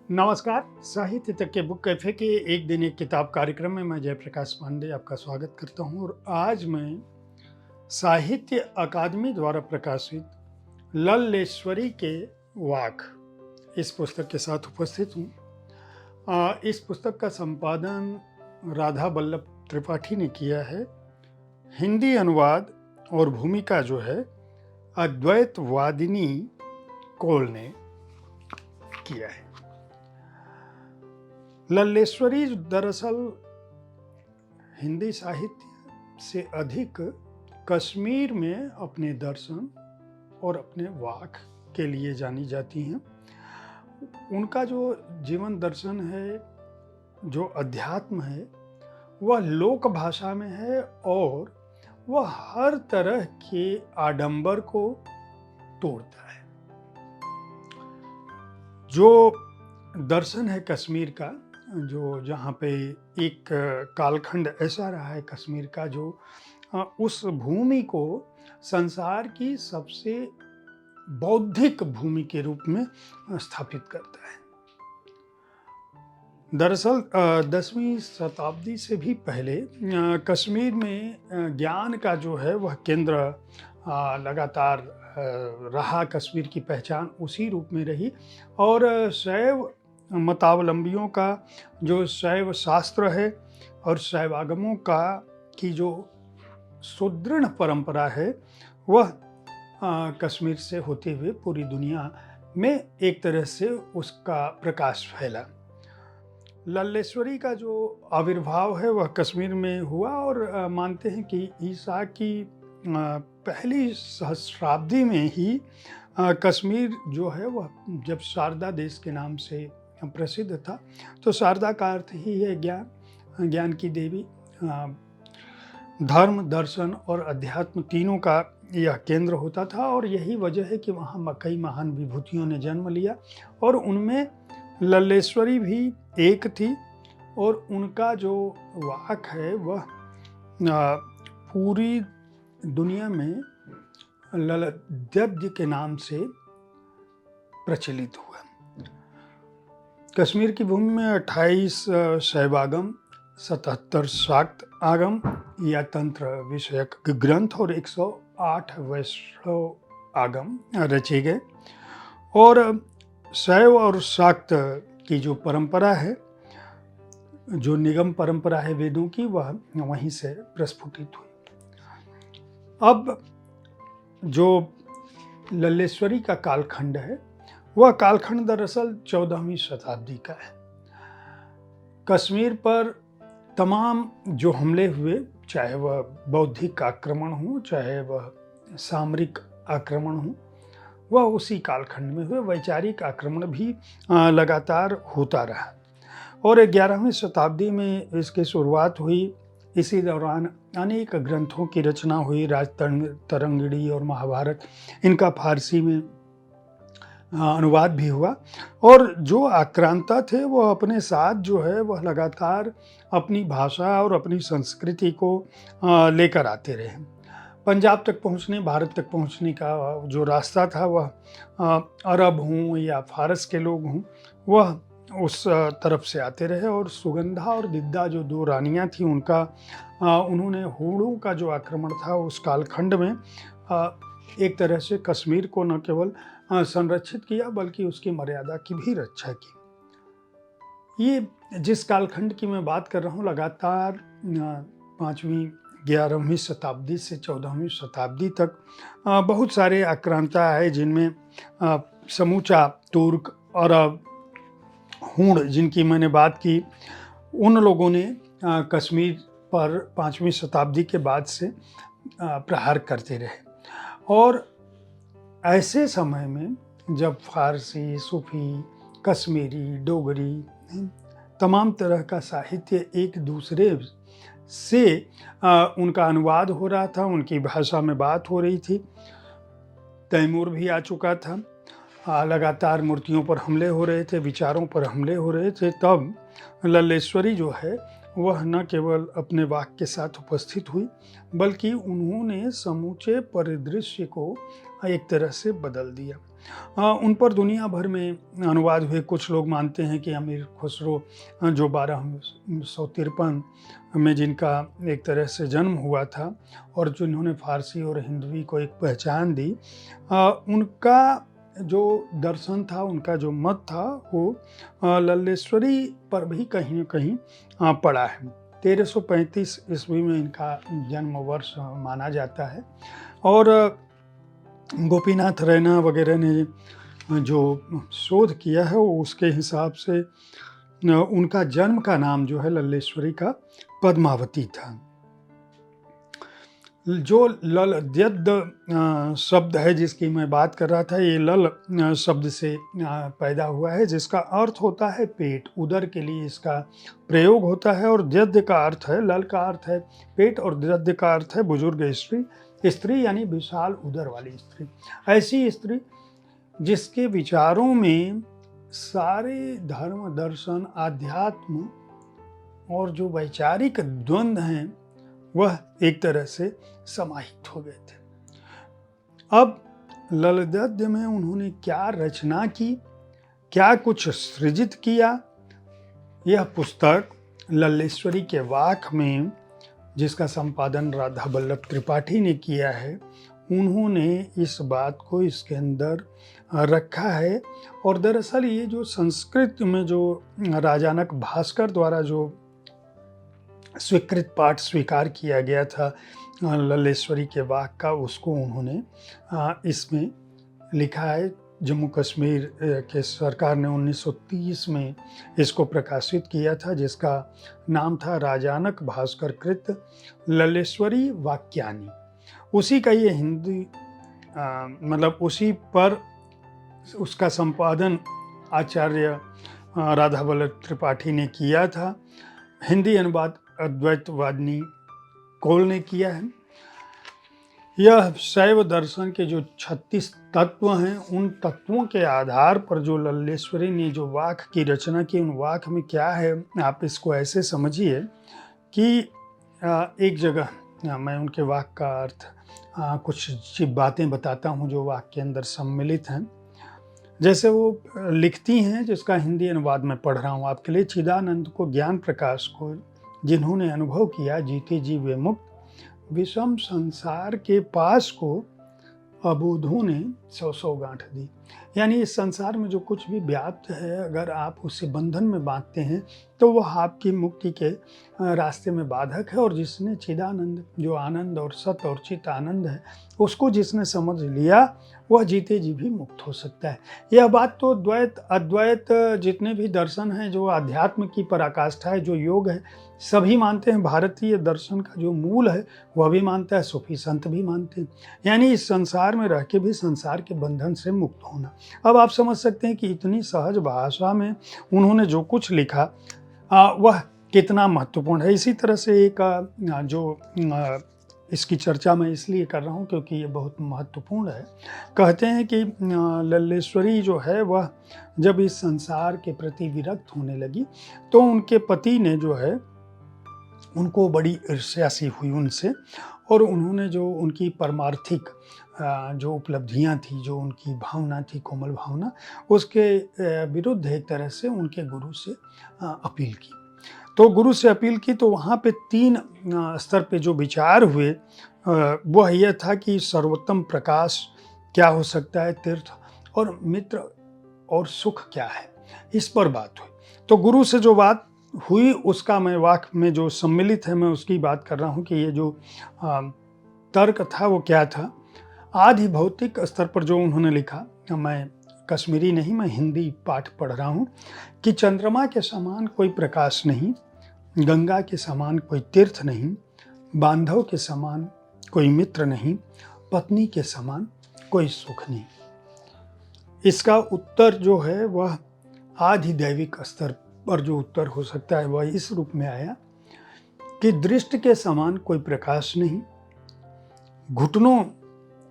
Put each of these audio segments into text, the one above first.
नमस्कार। साहित्य तक के बुक कैफे के एक दिन एक किताब कार्यक्रम में मैं जयप्रकाश पांडे आपका स्वागत करता हूं और आज मैं साहित्य अकादमी द्वारा प्रकाशित लल्लेश्वरी के वाक इस पुस्तक के साथ उपस्थित हूं। इस पुस्तक का संपादन राधा वल्लभ त्रिपाठी ने किया है। हिंदी अनुवाद और भूमिका जो है अद्वैतवादिनी कोल ने किया है। लल्लेश्वरी दरअसल हिंदी साहित्य से अधिक कश्मीर में अपने दर्शन और अपने वाक के लिए जानी जाती हैं। उनका जो जीवन दर्शन है, जो अध्यात्म है, वह लोक भाषा में है और वह हर तरह के आडंबर को तोड़ता है। जो दर्शन है कश्मीर का, जो जहाँ पे एक कालखंड ऐसा रहा है कश्मीर का जो उस भूमि को संसार की सबसे बौद्धिक भूमि के रूप में स्थापित करता है। दरअसल 10वीं शताब्दी से भी पहले कश्मीर में ज्ञान का जो है वह केंद्र लगातार रहा। कश्मीर की पहचान उसी रूप में रही और शैव मतावलंबियों का जो शैव शास्त्र है और शैवागमों की जो सुदृढ़ परंपरा है वह कश्मीर से होते हुए पूरी दुनिया में एक तरह से उसका प्रकाश फैला। लल्लेश्वरी का जो आविर्भाव है वह कश्मीर में हुआ और मानते हैं कि ईसा की पहली सहस्राब्दी में ही कश्मीर जो है वह जब शारदा देश के नाम से प्रसिद्ध था, तो शारदा का अर्थ ही है ज्ञान, ज्ञान की देवी। धर्म, दर्शन और अध्यात्म तीनों का यह केंद्र होता था और यही वजह है कि वहाँ कई महान विभूतियों ने जन्म लिया और उनमें लल्लेश्वरी भी एक थी और उनका जो वाक है वह पूरी दुनिया में ललद्यब्ज के नाम से प्रचलित हुआ। कश्मीर की भूमि में 28 शैवागम, 77 शाक्त आगम या तंत्र विषयक ग्रंथ और 108 वैष्णव आगम रचे गए और शैव और शाक्त की जो परंपरा है, जो निगम परंपरा है वेदों की, वह वहीं से प्रस्फुटित हुई। अब जो लल्लेश्वरी का कालखंड है वह कालखंड दरअसल 14वीं शताब्दी का है। कश्मीर पर तमाम जो हमले हुए, चाहे वह बौद्धिक आक्रमण हो, चाहे वह सामरिक आक्रमण हो, वह उसी कालखंड में हुए। वैचारिक आक्रमण भी लगातार होता रहा और 11वीं शताब्दी में इसकी शुरुआत हुई। इसी दौरान अनेक ग्रंथों की रचना हुई। राजतरंगिणी और महाभारत, इनका फारसी में अनुवाद भी हुआ और जो आक्रांता थे वो अपने साथ जो है वह लगातार अपनी भाषा और अपनी संस्कृति को लेकर आते रहे। पंजाब तक पहुंचने, भारत तक पहुंचने का जो रास्ता था वह अरब हों या फारस के लोग हों, वह उस तरफ से आते रहे और सुगंधा और दिद्दा जो दो रानियां थीं उनका उन्होंने हूणों का जो आक्रमण था उस कालखंड में एक तरह से कश्मीर को न केवल संरक्षित किया बल्कि उसकी मर्यादा की भी रक्षा की। ये जिस कालखंड की मैं बात कर रहा हूँ, लगातार 5वीं 11वीं शताब्दी से 14वीं शताब्दी तक बहुत सारे आक्रांता आए, जिनमें समूचा तुर्क, अरब, हूण जिनकी मैंने बात की, उन लोगों ने कश्मीर पर 5वीं शताब्दी के बाद से प्रहार करते रहे। और ऐसे समय में जब फारसी, सूफी, कश्मीरी, डोगरी, तमाम तरह का साहित्य एक दूसरे से उनका अनुवाद हो रहा था, उनकी भाषा में बात हो रही थी, तैमूर भी आ चुका था, लगातार मूर्तियों पर हमले हो रहे थे, विचारों पर हमले हो रहे थे, तब लल्लेश्वरी जो है वह न केवल अपने वाक के साथ उपस्थित हुई बल्कि उन्होंने समूचे परिदृश्य को एक तरह से बदल दिया। उन पर दुनिया भर में अनुवाद हुए। कुछ लोग मानते हैं कि अमीर खुसरो जो 1253 में जिनका एक तरह से जन्म हुआ था और जिन्होंने फारसी और हिंदवी को एक पहचान दी, उनका जो दर्शन था, उनका जो मत था, वो लल्लेश्वरी पर भी कहीं न कहीं पड़ा है। 1335 ईस्वी में इनका जन्म वर्ष माना जाता है और गोपीनाथ रैना वगैरह ने जो शोध किया है वो उसके हिसाब से उनका जन्म का नाम जो है लल्लेश्वरी का पद्मावती था। जो लल द्यद्ध शब्द है जिसकी मैं बात कर रहा था, ये लल शब्द से पैदा हुआ है, जिसका अर्थ होता है पेट, उदर के लिए इसका प्रयोग होता है। और द्यद्ध का अर्थ है, लल का अर्थ है पेट और द्यद्ध का अर्थ है बुजुर्ग स्त्री। स्त्री यानी विशाल उदर वाली स्त्री, ऐसी स्त्री जिसके विचारों में सारे धर्म, दर्शन, आध्यात्म और जो वैचारिक द्वंद्व हैं वह एक तरह से समाहित हो गए थे। अब ललद्यद्ध में उन्होंने क्या रचना की, क्या कुछ सृजित किया, यह पुस्तक लल्लेश्वरी के वाक में, जिसका संपादन राधा वल्लभ त्रिपाठी ने किया है, उन्होंने इस बात को इसके अंदर रखा है। और दरअसल ये जो संस्कृत में जो राजानक भास्कर द्वारा जो स्वीकृत पाठ स्वीकार किया गया था लल्लेश्वरी के वाक का, उसको उन्होंने इसमें लिखा है। जम्मू कश्मीर के सरकार ने 1930 में इसको प्रकाशित किया था, जिसका नाम था राजानक भास्कर कृत लल्लेश्वरी वाक्यानि। उसी का ये हिंदी मतलब उसी पर उसका संपादन आचार्य राधा वल्लभ त्रिपाठी ने किया था। हिंदी अनुवाद अद्वैतवादिनी कोल ने किया है। यह शैव दर्शन के जो 36 तत्व हैं, उन तत्वों के आधार पर जो लल्लेश्वरी ने जो वाक की रचना की, उन वाक में क्या है, आप इसको ऐसे समझिए कि एक जगह मैं उनके वाक का अर्थ कुछ बातें बताता हूँ जो वाक के अंदर सम्मिलित हैं। जैसे वो लिखती हैं, जिसका हिंदी अनुवाद में पढ़ रहा हूँ आपके लिए। चिदानंद को, ज्ञान प्रकाश को जिन्होंने अनुभव किया, जीते जी वे मुक्त, विषम संसार के पास को अबोधों ने 100 गांठ दी। यानी इस संसार में जो कुछ भी व्याप्त है, अगर आप उसे बंधन में बांधते हैं तो वह आपकी मुक्ति के रास्ते में बाधक है। और जिसने चिदानंद, जो आनंद और सत और चित आनंद है, उसको जिसने समझ लिया, वह जीते जी भी मुक्त हो सकता है। यह बात तो द्वैत अद्वैत जितने भी दर्शन हैं, जो आध्यात्म की पराकाष्ठा है, जो योग है, सभी मानते हैं। भारतीय दर्शन का जो मूल है वह भी मानता है, सूफी संत भी मानते हैं। यानी इस संसार में रह के भी संसार के बंधन से मुक्त होना। अब आप समझ सकते हैं कि इतनी सहज भाषा में उन्होंने जो कुछ लिखा वह कितना महत्वपूर्ण है। इसी तरह से एक जो इसकी चर्चा मैं इसलिए कर रहा हूँ क्योंकि ये बहुत महत्वपूर्ण है। कहते हैं कि लल्लेश्वरी जो है वह जब इस संसार के प्रति विरक्त होने लगी तो उनके पति ने जो है, उनको बड़ी ईर्ष्या सी हुई उनसे, और उन्होंने जो उनकी परमार्थिक जो उपलब्धियां थी, जो उनकी भावना थी, कोमल भावना, उसके विरुद्ध एक तरह से उनके गुरु से अपील की। तो गुरु से अपील की तो वहाँ पे 3 स्तर पे जो विचार हुए वह यह था कि सर्वोत्तम प्रकाश क्या हो सकता है, तीर्थ और मित्र और सुख क्या है, इस पर बात हुई। तो गुरु से जो बात हुई उसका मैं वाक्य में जो सम्मिलित है मैं उसकी बात कर रहा हूँ कि ये जो तर्क था वो क्या था। आधि भौतिक स्तर पर जो उन्होंने लिखा, मैं कश्मीरी नहीं, मैं हिंदी पाठ पढ़ रहा हूँ, कि चंद्रमा के समान कोई प्रकाश नहीं, गंगा के समान कोई तीर्थ नहीं, बांधव के समान कोई मित्र नहीं, पत्नी के समान कोई सुख नहीं। इसका उत्तर जो है वह आधिदैविक स्तर पर जो उत्तर हो सकता है वह इस रूप में आया कि दृष्टि के समान कोई प्रकाश नहीं, घुटनों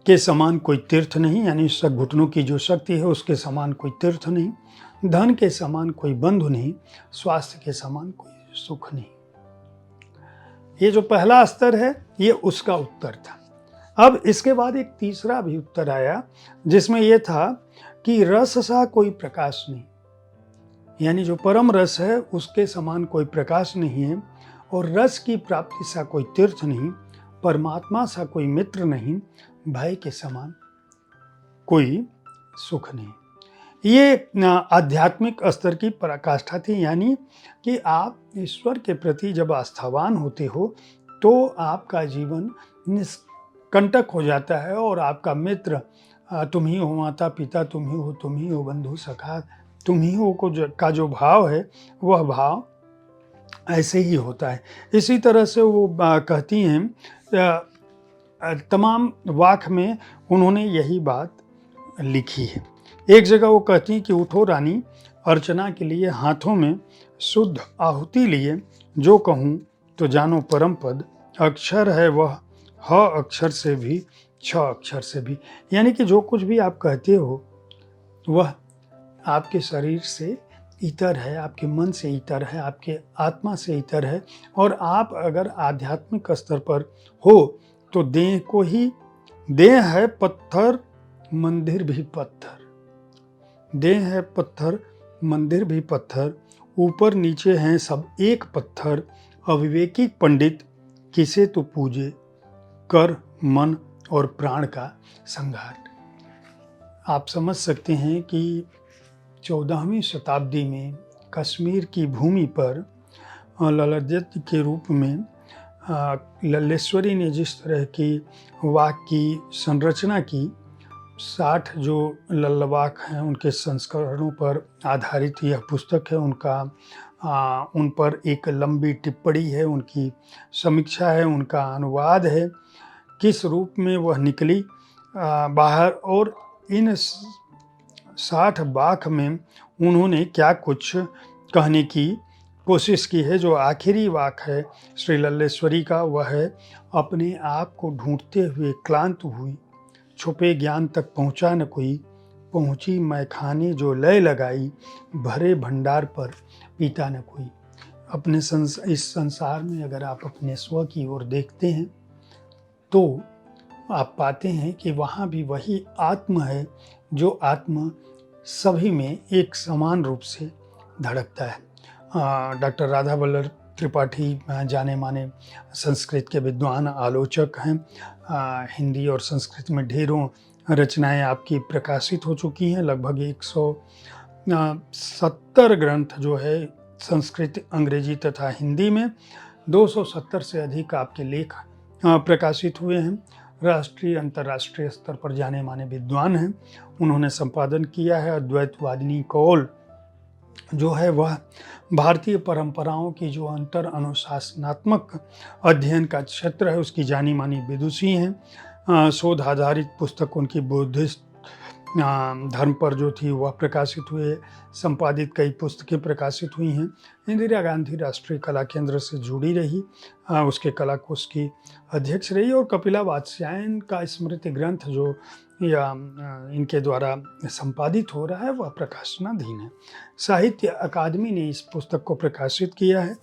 के समान कोई तीर्थ नहीं, यानी घुटनों की जो शक्ति है उसके समान कोई तीर्थ नहीं, धन के समान कोई बंधु नहीं, स्वास्थ्य के समान कोई सुख नहीं। ये जो पहला स्तर है ये उसका उत्तर था। अब इसके बाद एक तीसरा भी उत्तर आया जिसमें यह था कि रस सा कोई प्रकाश नहीं, यानी जो परम रस है उसके समान कोई प्रकाश नहीं है, और रस की प्राप्ति सा कोई तीर्थ नहीं, परमात्मा सा कोई मित्र नहीं, भय के समान कोई सुख नहीं। ये आध्यात्मिक स्तर की पराकाष्ठा थी, यानी कि आप ईश्वर के प्रति जब आस्थावान होते हो तो आपका जीवन निष्कंटक हो जाता है, और आपका मित्र तुम ही हो, माता पिता तुम ही हो, बंधु सखा तुम ही हो का जो भाव है वह भाव ऐसे ही होता है। इसी तरह से वो कहती हैं, तमाम वाक में उन्होंने यही बात लिखी है। एक जगह वो कहती हैं कि उठो रानी, अर्चना के लिए हाथों में शुद्ध आहुति लिए, जो कहूँ तो जानो परम पद, अक्षर है वह ह अक्षर से भी छ अक्षर से भी। यानी कि जो कुछ भी आप कहते हो वह आपके शरीर से इतर है, आपके मन से इतर है, आपके आत्मा से इतर है, और आप अगर आध्यात्मिक स्तर पर हो तो देह को ही, देह है पत्थर मंदिर भी पत्थर, देह है पत्थर मंदिर भी पत्थर, ऊपर नीचे हैं सब एक पत्थर, अविवेकी पंडित किसे तो पूजे, कर मन और प्राण का संघार। आप समझ सकते हैं कि 14वीं शताब्दी में कश्मीर की भूमि पर ललित के रूप में लल्लेश्वरी ने जिस तरह की वाक की संरचना की, 60 जो लल्लवाक हैं उनके संस्करणों पर आधारित यह पुस्तक है। उन पर एक लंबी टिप्पणी है, उनकी समीक्षा है, उनका अनुवाद है, किस रूप में वह निकली बाहर, और इन 60 वाक में उन्होंने क्या कुछ कहने की कोशिश की है। जो आखिरी वाक है श्री लल्लेश्वरी का, वह है अपने आप को ढूंढते हुए क्लांत हुई, छुपे ज्ञान तक पहुँचा न कोई, पहुँची मैं खाने जो लय लगाई, भरे भंडार पर पीता न कोई। अपने इस संसार में अगर आप अपने स्व की ओर देखते हैं तो आप पाते हैं कि वहाँ भी वही आत्म है जो आत्मा सभी में एक समान रूप से धड़कता है। डॉक्टर राधा वल्लभ त्रिपाठी जाने माने संस्कृत के विद्वान आलोचक हैं। हिंदी और संस्कृत में ढेरों रचनाएं आपकी प्रकाशित हो चुकी हैं। लगभग 170 ग्रंथ जो है संस्कृत, अंग्रेजी तथा हिंदी में 270 से अधिक आपके लेख प्रकाशित हुए हैं। राष्ट्रीय अंतर्राष्ट्रीय स्तर पर जाने माने विद्वान हैं। उन्होंने संपादन किया है। अद्वैतवादिनी कौल जो है वह भारतीय परंपराओं की जो अंतर अनुशासनात्मक अध्ययन का क्षेत्र है उसकी जानी मानी विदुषी हैं। शोध आधारित पुस्तक उनकी बुद्धिस्ट धर्म पर जो थी वह प्रकाशित हुए, संपादित कई पुस्तकें प्रकाशित हुई हैं। इंदिरा गांधी राष्ट्रीय कला केंद्र से जुड़ी रही, उसके कला कोष की अध्यक्ष रही, और कपिला वात्स्यायन का स्मृति ग्रंथ जो या इनके द्वारा संपादित हो रहा है वह प्रकाशनाधीन है। साहित्य अकादमी ने इस पुस्तक को प्रकाशित किया है।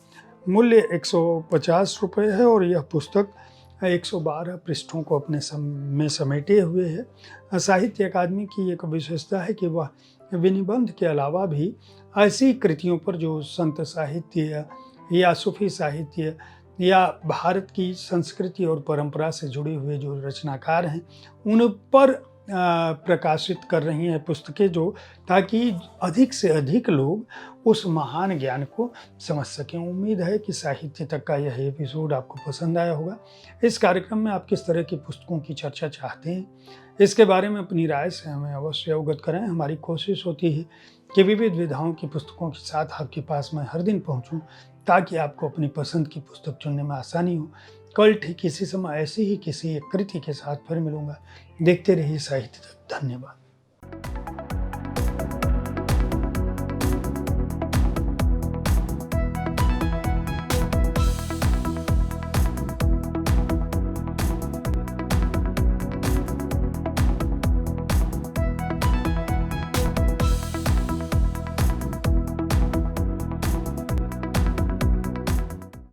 मूल्य 150 रुपये है, और यह पुस्तक 112 पृष्ठों को अपने में समेटे हुए है। साहित्य अकादमी की एक विशेषता है कि वह विनिबंध के अलावा भी ऐसी कृतियों पर जो संत साहित्य या सूफी साहित्य या भारत की संस्कृति और परंपरा से जुड़े हुए जो रचनाकार हैं उन पर प्रकाशित कर रही हैं पुस्तकें, जो ताकि अधिक से अधिक लोग उस महान ज्ञान को समझ सकें। उम्मीद है कि साहित्य तक का यह एपिसोड आपको पसंद आया होगा। इस कार्यक्रम में आप किस तरह की पुस्तकों की चर्चा चाहते हैं, इसके बारे में अपनी राय से हमें अवश्य अवगत करें। हमारी कोशिश होती है कि विविध विधाओं की पुस्तकों के साथ आपके पास मैं हर दिन पहुंचूं, ताकि आपको अपनी पसंद की पुस्तक चुनने में आसानी हो। कल ठीक इसी समय ऐसी ही किसी एक कृति के साथ फिर मिलूंगा। देखते रहिए साहित्य तक। धन्यवाद।